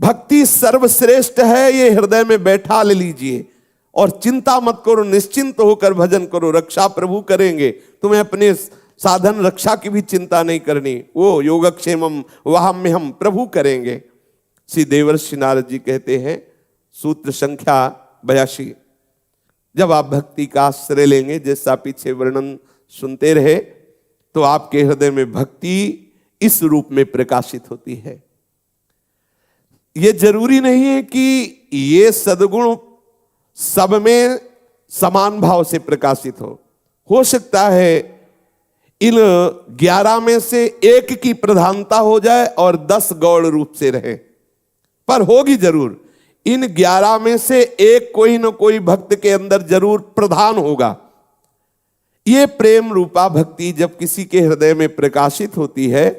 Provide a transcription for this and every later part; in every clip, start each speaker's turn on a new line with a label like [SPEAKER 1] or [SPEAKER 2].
[SPEAKER 1] भक्ति सर्वश्रेष्ठ है, ये हृदय में बैठा ले लीजिए और चिंता मत करो, निश्चिंत होकर भजन करो, रक्षा प्रभु करेंगे। तुम्हें अपने साधन रक्षा की भी चिंता नहीं करनी, वो योगक्षेमम वहाम्यहम प्रभु करेंगे। श्री देवर्षि नारद जी कहते हैं, सूत्र संख्या 82, जब आप भक्ति का आश्रय लेंगे, जैसा पीछे वर्णन सुनते रहे, तो आपके हृदय में भक्ति इस रूप में प्रकाशित होती है। ये जरूरी नहीं है कि ये सद्गुण सब में समान भाव से प्रकाशित हो सकता है इन 11 में से एक की प्रधानता हो जाए और 10 गौड़ रूप से रहे, पर होगी जरूर। इन 11 में से एक कोई न कोई भक्त के अंदर जरूर प्रधान होगा। ये प्रेम रूपा भक्ति जब किसी के हृदय में प्रकाशित होती है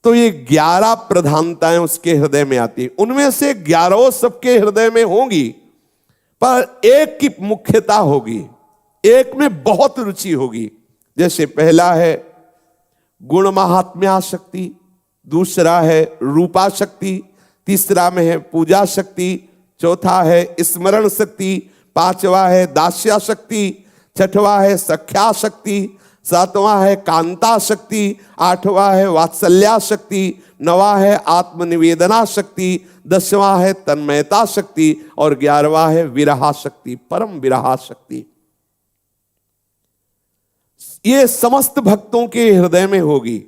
[SPEAKER 1] तो ये 11 प्रधानताएं उसके हृदय में आती है। उनमें से 11 सबके हृदय में होंगी, पर एक की मुख्यता होगी, एक में बहुत रुचि होगी। जैसे पहला है गुण महात्म्या शक्ति, दूसरा है रूपा शक्ति, तीसरा में है पूजा शक्ति, चौथा है स्मरण शक्ति, पांचवा है दास्या शक्ति, छठवा है सख्या शक्ति, सातवां है कांता शक्ति, आठवां है वात्सल्या शक्ति, नवा है आत्मनिवेदना शक्ति, 10वां है तन्मयता शक्ति और 11वां है विरहा शक्ति, परम विरहा शक्ति। ये समस्त भक्तों के हृदय में होगी,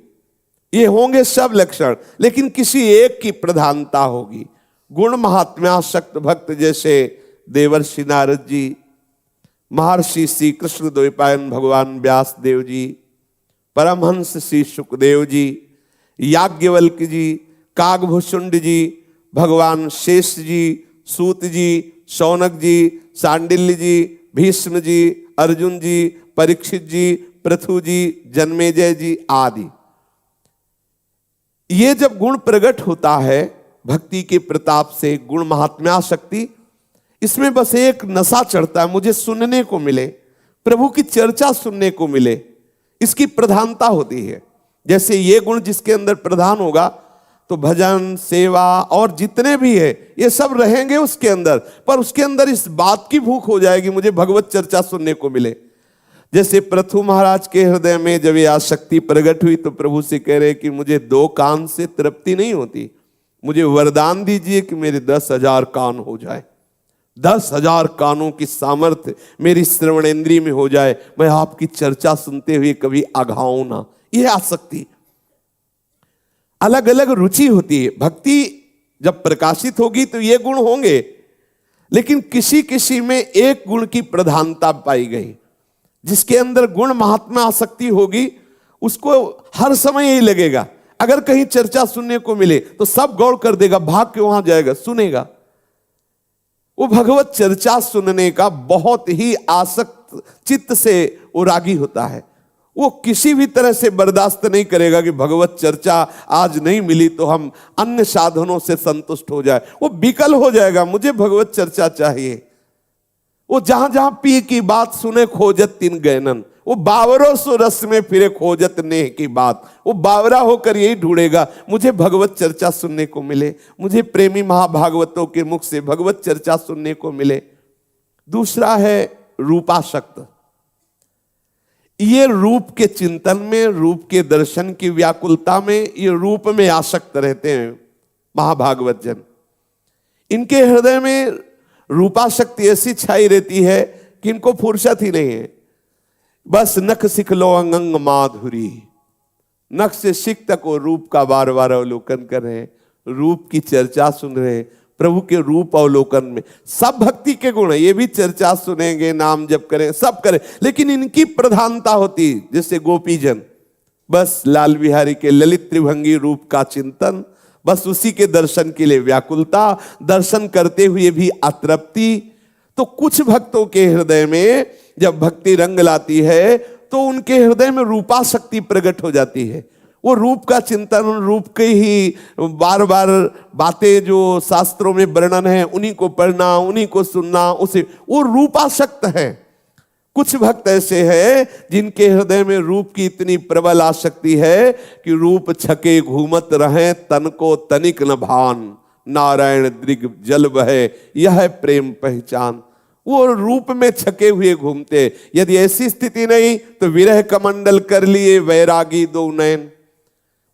[SPEAKER 1] ये होंगे सब लक्षण, लेकिन किसी एक की प्रधानता होगी। गुण महात्म्यासक्त भक्त जैसे देवर्षि नारद जी, महर्षि श्री कृष्ण द्वैपायन भगवान व्यास देव जी, परमहंस श्री सुखदेव जी, याज्ञवल्क जी, कागभूषुंड जी, भगवान शेष जी, सूत जी, शौनक जी, सांडिल्य जी, भीष्म जी, अर्जुन जी, परीक्षित जी, पृथु जी, जन्मेजय जी आदि। ये जब गुण प्रकट होता है भक्ति के प्रताप से, गुण महात्म्या शक्ति, इसमें बस एक नशा चढ़ता है, मुझे सुनने को मिले, प्रभु की चर्चा सुनने को मिले, इसकी प्रधानता होती है। जैसे ये गुण जिसके अंदर प्रधान होगा तो भजन सेवा और जितने भी है ये सब रहेंगे उसके अंदर, पर उसके अंदर इस बात की भूख हो जाएगी मुझे भगवत चर्चा सुनने को मिले। जैसे पृथु महाराज के हृदय में जब ये आसक्ति प्रकट हुई तो प्रभु से कह रहे कि मुझे 2 कान से तृप्ति नहीं होती, मुझे वरदान दीजिए कि मेरे 10,000 कान हो जाए, 10,000 कानों की सामर्थ्य मेरी श्रवणेंद्रिय में हो जाए, मैं आपकी चर्चा सुनते हुए कभी अघाऊं ना। यह आसक्ति, अलग अलग रुचि होती है। भक्ति जब प्रकाशित होगी तो ये गुण होंगे, लेकिन किसी किसी में एक गुण की प्रधानता पाई गई। जिसके अंदर गुण महात्मा आसक्ति होगी उसको हर समय यही लगेगा, अगर कहीं चर्चा सुनने को मिले तो सब गौर कर देगा, भाग के वहां जाएगा, सुनेगा। वो भगवत चर्चा सुनने का बहुत ही आसक्त चित्त से वो रागी होता है। वो किसी भी तरह से बर्दाश्त नहीं करेगा कि भगवत चर्चा आज नहीं मिली तो हम अन्य साधनों से संतुष्ट हो जाए। वो विकल हो जाएगा, मुझे भगवत चर्चा चाहिए। वो जहां जहां पी की बात सुने खोजत तीन गैनन, वो बावरों सो रस में फिरे खोजत नेह की बात। वो बावरा होकर यही ढूंढेगा, मुझे भगवत चर्चा सुनने को मिले, मुझे प्रेमी महाभागवतों के मुख से भगवत चर्चा सुनने को मिले। दूसरा है रूपासक्त। ये रूप के चिंतन में, रूप के दर्शन की व्याकुलता में, ये रूप में आसक्त रहते हैं महाभागवत जन। इनके हृदय में रूपाशक्ति ऐसी छाई रहती है कि इनको फुर्सत ही नहीं है। बस नख सिख लो अंगंग माधुरी, नख से शिख तक वो रूप का बार बार अवलोकन कर रहे हैं, रूप की चर्चा सुन रहे हैं। प्रभु के रूप अवलोकन में सब भक्ति के गुण है, ये भी चर्चा सुनेंगे, नाम जप करें, सब करें, लेकिन इनकी प्रधानता होती जैसे गोपीजन, बस लाल बिहारी के ललित त्रिभंगी रूप का चिंतन, बस उसी के दर्शन के लिए व्याकुलता, दर्शन करते हुए भी अतृप्ति। तो कुछ भक्तों के हृदय में जब भक्ति रंग लाती है तो उनके हृदय में रूपाशक्ति प्रकट हो जाती है। वो रूप का चिंतन, रूप के ही बार बार बातें जो शास्त्रों में वर्णन है उन्हीं को पढ़ना, उन्हीं को सुनना, उसे वो रूपासक्त है। कुछ भक्त ऐसे हैं जिनके हृदय में रूप की इतनी प्रबल आसक्ति है कि रूप छके घूमत रहे तन को तनिक न भान, नारायण दृग जल बहे, यह है प्रेम पहचान। वो रूप में छके हुए घूमते। यदि ऐसी स्थिति नहीं तो विरह कमंडल कर लिए वैरागी दो नयन।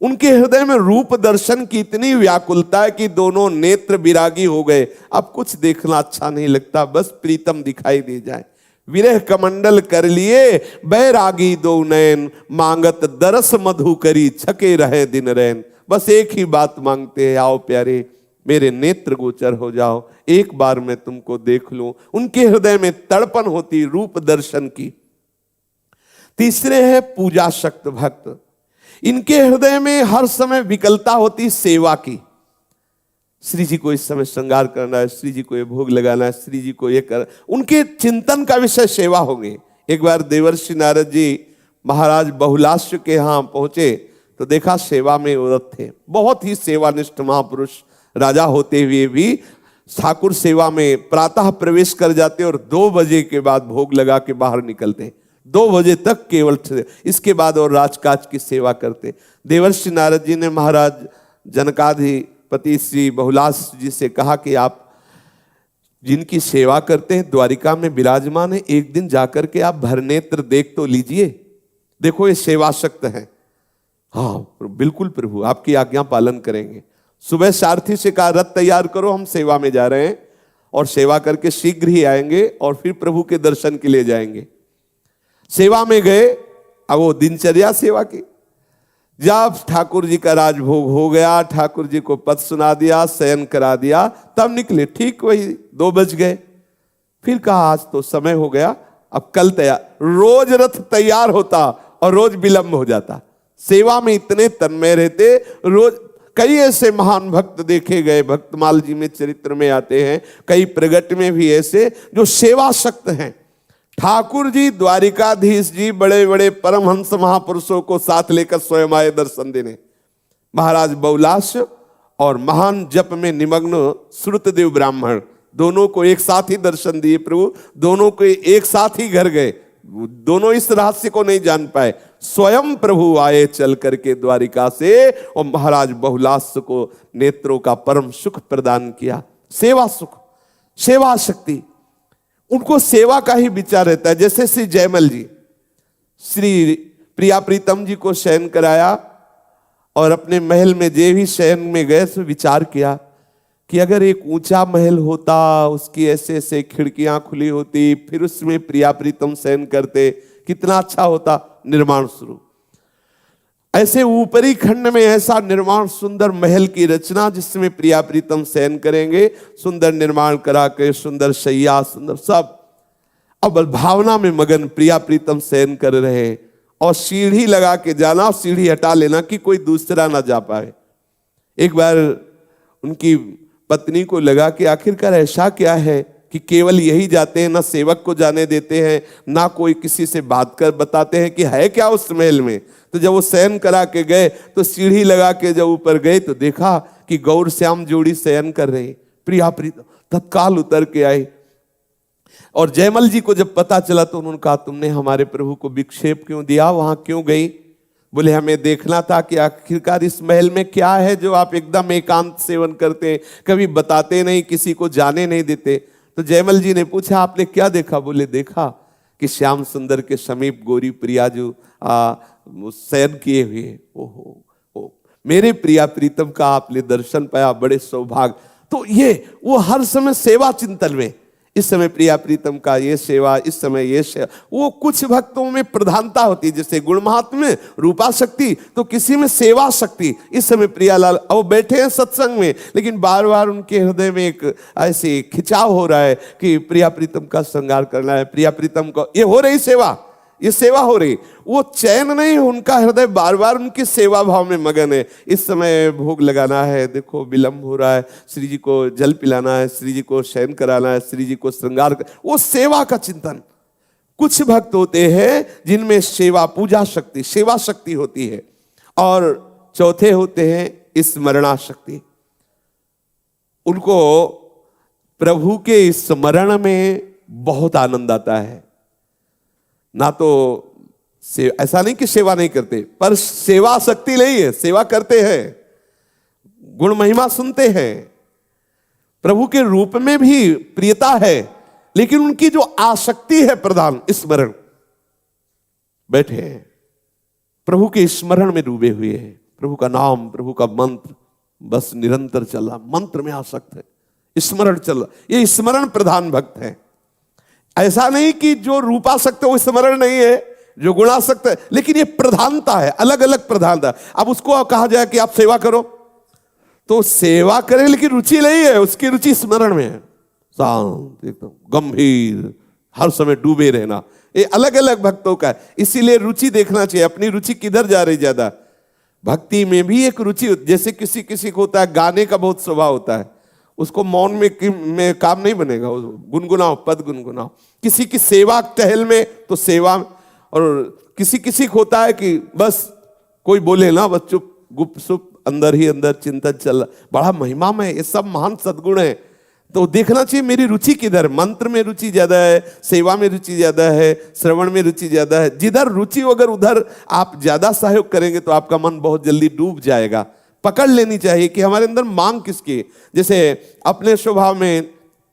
[SPEAKER 1] उनके हृदय में रूप दर्शन की इतनी व्याकुलता है कि दोनों नेत्र विरागी हो गए। अब कुछ देखना अच्छा नहीं लगता, बस प्रीतम दिखाई दे जाए। विरह कमंडल कर लिए बैरागी दो नयन, मांगत दरस मधु करी छके रहे दिन रैन। बस एक ही बात मांगते हैं, आओ प्यारे मेरे नेत्र गोचर हो जाओ, एक बार मैं तुमको देख लूं। उनके हृदय में तड़पन होती रूप दर्शन की। तीसरे हैं पूजा शक्त भक्त। इनके हृदय में हर समय विकलता होती सेवा की। श्री जी को इस समय श्रृंगार करना है, श्री जी को ये भोग लगाना है, श्री जी को ये कर, उनके चिंतन का विषय सेवा होंगे। एक बार देवर्षि नारद जी महाराज बहुलाश्य के यहाँ पहुंचे तो देखा सेवा में व्रत थे। बहुत ही सेवानिष्ठ महापुरुष राजा होते हुए भी ठाकुर सेवा में प्रातः प्रवेश कर जाते और 2 बजे के बाद भोग लगा के बाहर निकलते। 2 बजे तक केवल, इसके बाद और राजकाज की सेवा करते। देवर्षि नारद जी ने महाराज जनकाधिपति श्री बहुलाश जी से कहा कि आप जिनकी सेवा करते हैं द्वारिका में विराजमान है, एक दिन जाकर के आप भरनेत्र देख तो लीजिए, देखो ये सेवा शक्त है। हाँ बिल्कुल प्रभु, आपकी आज्ञा पालन करेंगे। सुबह सारथी से कहा रथ तैयार करो, हम सेवा में जा रहे हैं और सेवा करके शीघ्र ही आएंगे और फिर प्रभु के दर्शन के लिए जाएंगे। सेवा में गए, अब वो दिनचर्या सेवा की। जब ठाकुर जी का राजभोग हो गया, ठाकुर जी को पद सुना दिया, शयन करा दिया, तब निकले। ठीक वही 2 बज गए। फिर कहा आज तो समय हो गया, अब कल तैयार। रोज रथ तैयार होता और रोज विलंब हो जाता। सेवा में इतने तन्मय रहते। रोज कई ऐसे महान भक्त देखे गए, भक्तमाल जी में चरित्र में आते हैं, कई प्रगट में भी ऐसे जो सेवा शक्त हैं। ठाकुर जी, द्वारिकाधीश जी, बड़े बड़े परमहंस महापुरुषों को साथ लेकर स्वयं आए दर्शन देने। महाराज बहुलाश और महान जप में निमग्न श्रुतदेव ब्राह्मण, दोनों को एक साथ ही दर्शन दिए प्रभु। दोनों को एक साथ ही घर गए। दोनों इस रहस्य को नहीं जान पाए। स्वयं प्रभु आए चल करके द्वारिका से और महाराज बहुलाश को नेत्रों का परम सुख प्रदान किया। सेवा सुख, सेवा शक्ति, उनको सेवा का ही विचार रहता है। जैसे श्री जयमल जी श्री प्रिया प्रीतम जी को शयन कराया और अपने महल में जे भी शयन में गए तो विचार किया कि अगर एक ऊंचा महल होता, उसकी ऐसे ऐसे खिड़कियां खुली होती, फिर उसमें प्रिया प्रीतम शयन करते, कितना अच्छा होता। निर्माण शुरू। ऐसे ऊपरी खंड में ऐसा निर्माण, सुंदर महल की रचना जिसमें प्रिया प्रीतम शयन करेंगे, सुंदर निर्माण करा के, सुंदर शैया, सुंदर सब। अब भावना में मगन प्रिया प्रीतम शयन कर रहे और सीढ़ी लगा के जाना, सीढ़ी हटा लेना कि कोई दूसरा ना जा पाए। एक बार उनकी पत्नी को लगा कि आखिरकार ऐसा क्या है कि केवल यही जाते हैं, ना सेवक को जाने देते हैं, ना कोई किसी से बात कर बताते हैं कि है क्या उस महल में। तो जब वो शयन करा के गए तो सीढ़ी लगा के जब ऊपर गए तो देखा कि गौर श्याम जोड़ी शयन कर रहे। प्रिया प्रीतम तत्काल उतर के आई और जयमल जी को जब पता चला तो उन्होंने कहा तुमने हमारे प्रभु को विक्षेप क्यों दिया, वहां क्यों गई? बोले हमें देखना था कि आखिरकार इस महल में क्या है जो आप एकदम एकांत सेवन करते, कभी बताते नहीं, किसी को जाने नहीं देते। तो जयमल जी ने पूछा आपने क्या देखा? बोले देखा कि श्याम सुंदर के समीप गौरी प्रिया जो शयन किए हुए। ओहो, मेरे प्रिया प्रीतम का आपने दर्शन पाया, बड़े सौभाग्य। तो ये वो हर समय सेवा चिंतन में, इस समय प्रिया प्रीतम का ये सेवा, इस समय ये सेवा। वो कुछ भक्तों में प्रधानता होती है, जैसे गुण महात्म्य रूपा शक्ति, तो किसी में सेवा शक्ति। इस समय प्रियालाल अब बैठे हैं सत्संग में, लेकिन बार बार उनके हृदय में एक ऐसे खिंचाव हो रहा है कि प्रिया प्रीतम का श्रृंगार करना है, प्रिया प्रीतम को। ये हो रही सेवा, ये सेवा हो रही, वो चैन नहीं, उनका हृदय बार बार उनकी सेवा भाव में मगन है। इस समय भोग लगाना है, देखो विलंब हो रहा है, श्री जी को जल पिलाना है, श्री जी को शयन कराना है, श्री जी को श्रृंगार वो सेवा का चिंतन। कुछ भक्त होते हैं जिनमें सेवा पूजा शक्ति, सेवा शक्ति होती है। और चौथे होते हैं स्मरणा शक्ति। उनको प्रभु के स्मरण में बहुत आनंद आता है। ना तो ऐसा नहीं कि सेवा नहीं करते, पर सेवा शक्ति नहीं है, सेवा करते हैं, गुण महिमा सुनते हैं, प्रभु के रूप में भी प्रियता है, लेकिन उनकी जो आसक्ति है प्रधान स्मरण, बैठे हैं प्रभु के स्मरण में डूबे हुए हैं, प्रभु का नाम, प्रभु का मंत्र बस निरंतर चल रहा, मंत्र में आसक्त है, स्मरण चल रहा, ये स्मरण प्रधान भक्त है। ऐसा नहीं कि जो रूपासक्त है वो स्मरण नहीं है, जो गुणासक्त है, लेकिन ये प्रधानता है, अलग अलग प्रधानता। अब उसको कहा जाए कि आप सेवा करो तो सेवा करें, लेकिन रुचि नहीं है, उसकी रुचि स्मरण में है, शांत एकदम गंभीर, हर समय डूबे रहना, ये अलग अलग भक्तों का है। इसीलिए रुचि देखना चाहिए, अपनी रुचि किधर जा रही ज्यादा। भक्ति में भी एक रुचि, जैसे किसी किसी को होता है गाने का बहुत स्वभाव होता है, उसको मौन में काम नहीं बनेगा, गुनगुनाओ, पद गुनगुनाओ। किसी की सेवा टहल में तो सेवा, और किसी किसी को होता है कि बस कोई बोले ना बस चुप गुप सुप अंदर ही अंदर चिंतन चल, बड़ा महिमा में, ये सब महान सद्गुण है। तो देखना चाहिए मेरी रुचि किधर, मंत्र में रुचि ज्यादा है, सेवा में रुचि ज्यादा है, श्रवण में रुचि ज्यादा है। जिधर रुचि अगर उधर आप ज्यादा सहयोग करेंगे तो आपका मन बहुत जल्दी डूब जाएगा। पकड़ लेनी चाहिए कि हमारे अंदर मांग किसकी है। जैसे अपने स्वभाव में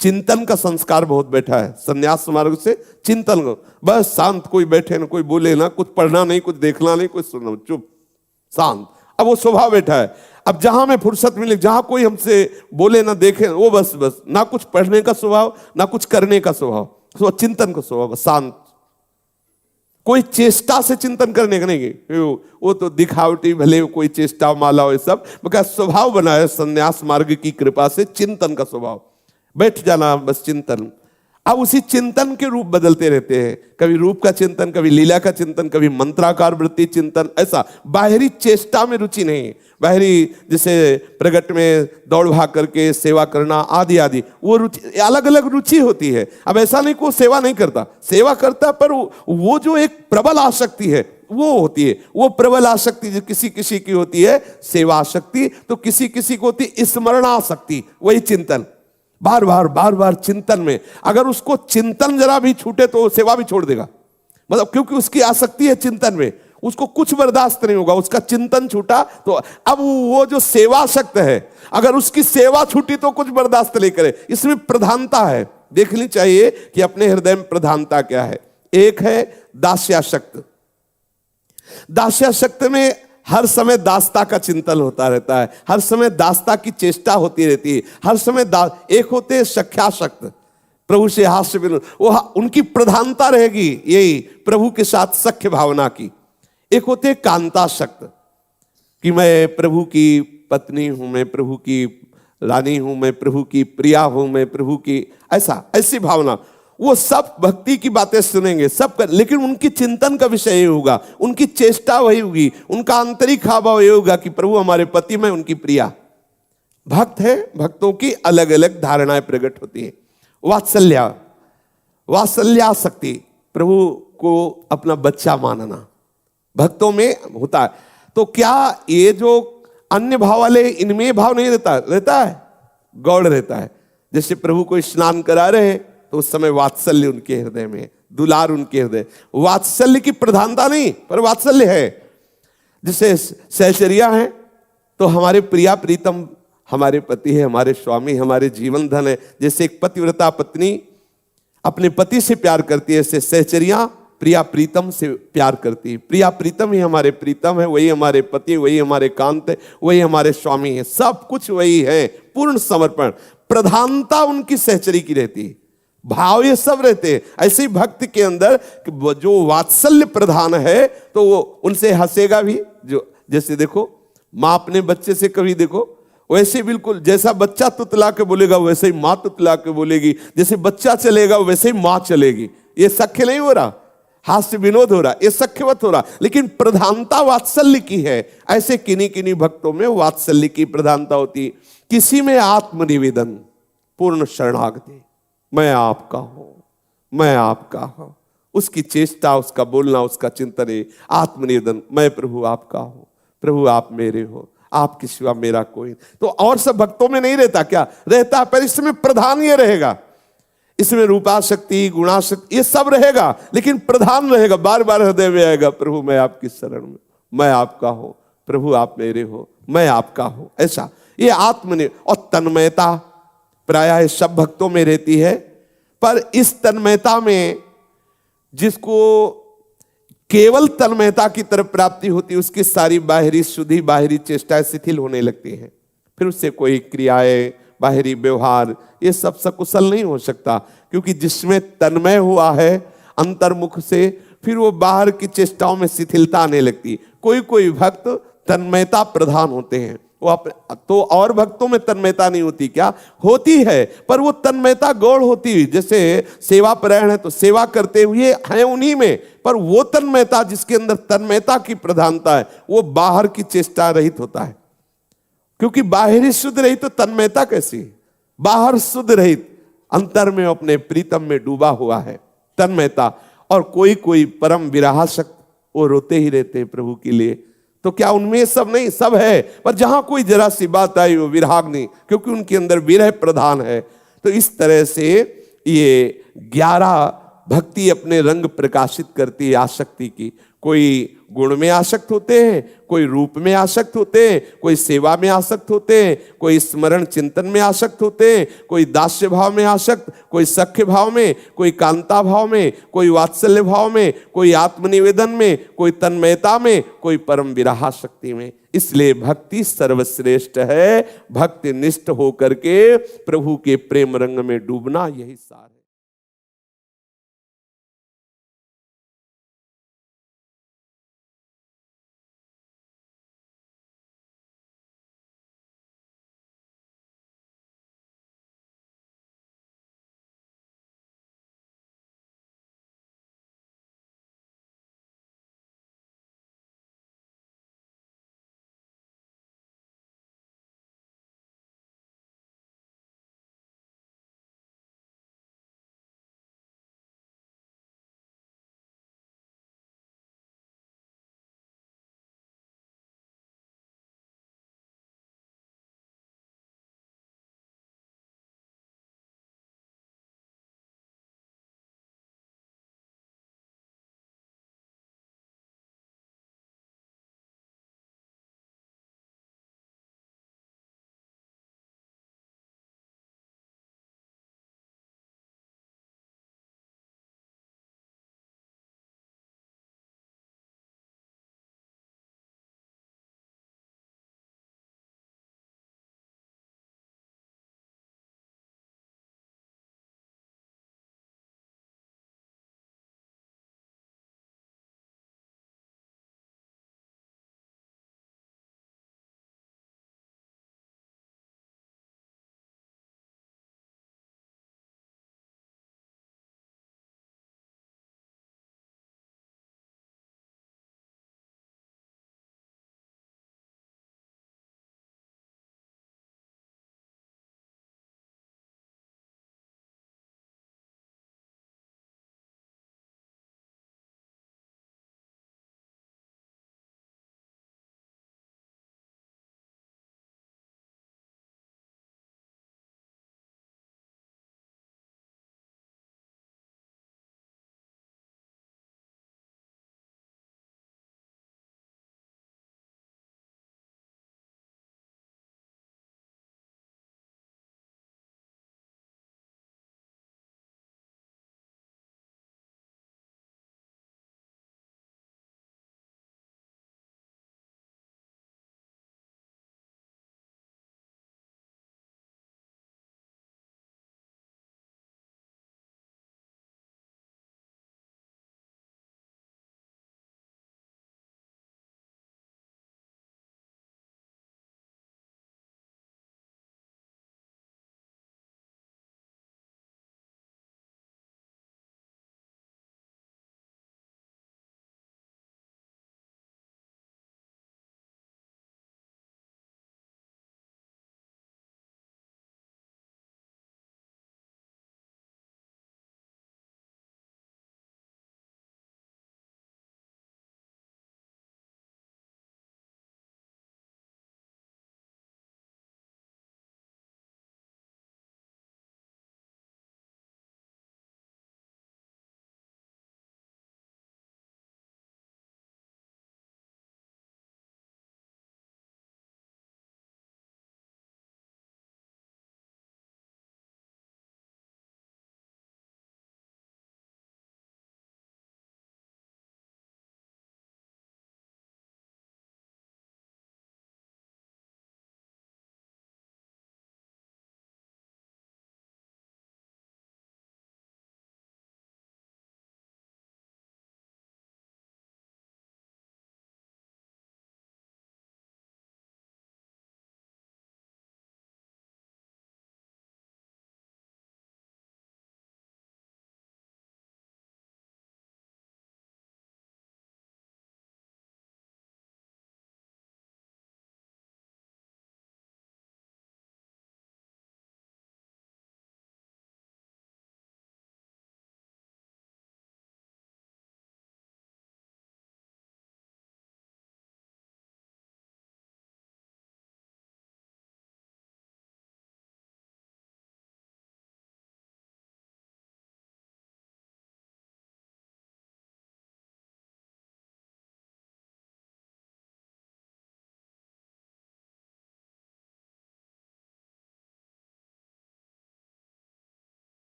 [SPEAKER 1] चिंतन का संस्कार बहुत बैठा है, संन्यास मार्ग से चिंतन को, बस शांत, कोई बैठे ना, कोई बोले ना, कुछ पढ़ना नहीं, कुछ देखना नहीं, कुछ सुनना, चुप शांत, अब वो स्वभाव बैठा है। अब जहां में फुर्सत मिले, जहां कोई हमसे बोले ना देखे, वो बस ना कुछ पढ़ने का स्वभाव, ना कुछ करने का स्वभाव, तो चिंतन का स्वभाव, शांत, कोई चेष्टा से चिंतन करने का नहीं, वो तो दिखावटी भले कोई चेष्टा माला हो, सब स्वभाव बना है संन्यास मार्ग की कृपा से, चिंतन का स्वभाव, बैठ जाना बस चिंतन। अब उसी चिंतन के रूप बदलते रहते हैं, कभी रूप का चिंतन, कभी लीला का चिंतन, कभी मंत्राकार वृत्ति चिंतन, ऐसा बाहरी चेष्टा में रुचि नहीं, बाहरी जैसे प्रगट में दौड़ भाग करके सेवा करना आदि आदि, वो रुचि, अलग अलग रुचि होती है। अब ऐसा नहीं को सेवा नहीं करता, सेवा करता, पर वो जो एक प्रबल आसक्ति है वो होती है, वो प्रबल आसक्ति जो किसी किसी की होती है सेवा आसक्ति, तो किसी किसी को होती स्मरण आसक्ति, वही चिंतन, बार बार चिंतन में। अगर उसको चिंतन जरा भी छूटे तो सेवा भी छोड़ देगा, मतलब क्योंकि उसकी आसक्ति है चिंतन में, उसको कुछ बर्दाश्त नहीं होगा, उसका चिंतन छूटा तो अब वो जो सेवासक्त है, अगर उसकी सेवा छूटी तो कुछ बर्दाश्त नहीं करे। इसमें प्रधानता है, देखनी चाहिए कि अपने हृदय में प्रधानता क्या है। एक है दास्यासक्त, दास्यासक्त में हर समय दासता का चिंतन होता रहता है, हर समय दासता की चेष्टा होती रहती है, हर समय एक होते हैं सख्यासक्त, प्रभु से हास्य विनोद, वो उनकी प्रधानता रहेगी यही प्रभु के साथ सख्य भावना की। एक होते हैं कांतासक्त कि मैं प्रभु की पत्नी हूं, मैं प्रभु की रानी हूं, मैं प्रभु की प्रिया हूं, मैं प्रभु की, ऐसी भावना। वो सब भक्ति की बातें सुनेंगे सब कर, लेकिन उनकी चिंतन का विषय ये होगा, उनकी चेष्टा वही होगी, उनका आंतरिक भाव ये होगा कि प्रभु हमारे पति, मैं उनकी प्रिया। भक्त है, भक्तों की अलग अलग धारणाएं प्रकट होती है। वात्सल्यासक्ति, प्रभु को अपना बच्चा मानना भक्तों में होता है। तो क्या ये जो अन्य भाव वाले, इनमें भाव नहीं रहता है, गौड़ रहता है। जैसे प्रभु को स्नान करा रहे हैं तो उस समय वात्सल्य उनके हृदय में, दुलार उनके हृदय, वात्सल्य की प्रधानता नहीं पर वात्सल्य है। जैसे सहचर्या है तो हमारे प्रिया प्रीतम हमारे पति है, हमारे स्वामी, हमारे जीवन धन है। जैसे एक पतिव्रता पत्नी अपने पति से प्यार करती है, ऐसे सहचर्या प्रिया प्रीतम से प्यार करती है। प्रिया प्रीतम ही हमारे प्रीतम है, वही हमारे पति, वही हमारे कांत है, वही हमारे स्वामी है, सब कुछ वही है। पूर्ण समर्पण, प्रधानता उनकी सहचरी की रहती है, भाव ये सब रहते हैं। ऐसे ही भक्त के अंदर जो वात्सल्य प्रधान है तो वो उनसे हंसेगा भी। जो जैसे देखो माँ अपने बच्चे से कभी देखो वैसे बिल्कुल, जैसा बच्चा तुतला के बोलेगा वैसे ही माँ तुतला के बोलेगी, जैसे बच्चा चलेगा वैसे ही माँ चलेगी। ये सख्य नहीं हो रहा, हास्य विनोद हो रहा, ये सख्यवत हो रहा, लेकिन प्रधानता वात्सल्य की है। ऐसे किन्हीं किन्हीं भक्तों में वात्सल्य की प्रधानता होती। किसी में आत्मनिवेदन, पूर्ण शरणागति, मैं आपका हूं, मैं आपका हूं, उसकी चेष्टा, उसका बोलना, उसका चिंतन है आत्मनिवेदन, मैं प्रभु आपका हूं, प्रभु आप मेरे हो, आपके सिवा मेरा कोई। तो और सब भक्तों में नहीं रहता, क्या रहता, पर इसमें प्रधान ये रहेगा, इसमें रूपाशक्ति, गुणाशक्ति, ये सब रहेगा, लेकिन प्रधान रहेगा, बार बार हृदय में आएगा, प्रभु मैं आपकी शरण में, मैं आपका हूं, प्रभु आप मेरे हो, मैं आपका हूं। ऐसा ये आत्मनिवेदन और तन्मयता, प्रायः सब भक्तों में रहती है, पर इस तन्मयता में जिसको केवल तन्मयता की तरफ प्राप्ति होती है, उसकी सारी बाहरी शुद्धि, बाहरी चेष्टाएं शिथिल होने लगती हैं। फिर उससे कोई क्रियाएं, बाहरी व्यवहार, ये सब सकुशल नहीं हो सकता, क्योंकि जिसमें तन्मय हुआ है अंतर्मुख से, फिर वो बाहर की चेष्टाओं में शिथिलता आने लगती। कोई कोई भक्त तन्मयता प्रधान होते हैं, वो तो और भक्तों में तन्मयता नहीं होती क्या? होती है, पर वो तन्मयता गौड़ होती हुई, जैसे सेवा परायण है तो सेवा करते हुए हैं उन्हीं में, पर वो तन्मयता जिसके अंदर तन्मयता की प्रधानता है वो बाहर की चेष्टा रहित होता है। क्योंकि बाहरी शुद्ध रहित तो तन्मयता कैसी? बाहर शुद्ध रहित, अंतर में अपने प्रीतम में डूबा हुआ है तन्मयता। और कोई कोई परम विरहासक्त, वो रोते ही रहते हैं प्रभु के लिए, तो क्या उनमें सब नहीं? सब है, पर जहां कोई जरा सी बात आई वो विराग्नि, क्योंकि उनके अंदर विरह प्रधान है। तो इस तरह से ये 11 भक्ति अपने रंग प्रकाशित करती है आसक्ति की। कोई गुण में आसक्त होते हैं, कोई रूप में आसक्त होते हैं, कोई सेवा में आसक्त होते हैं, कोई स्मरण चिंतन में आसक्त होते हैं, कोई दास्य भाव में आसक्त, कोई सख्य भाव में, कोई कांता भाव में, कोई वात्सल्य भाव में, कोई आत्मनिवेदन में, कोई तन्मयता में, कोई परम विरहासक्ति में। इसलिए भक्ति सर्वश्रेष्ठ है। भक्ति निष्ठ होकर के प्रभु के प्रेम रंग में डूबना, यही सार है।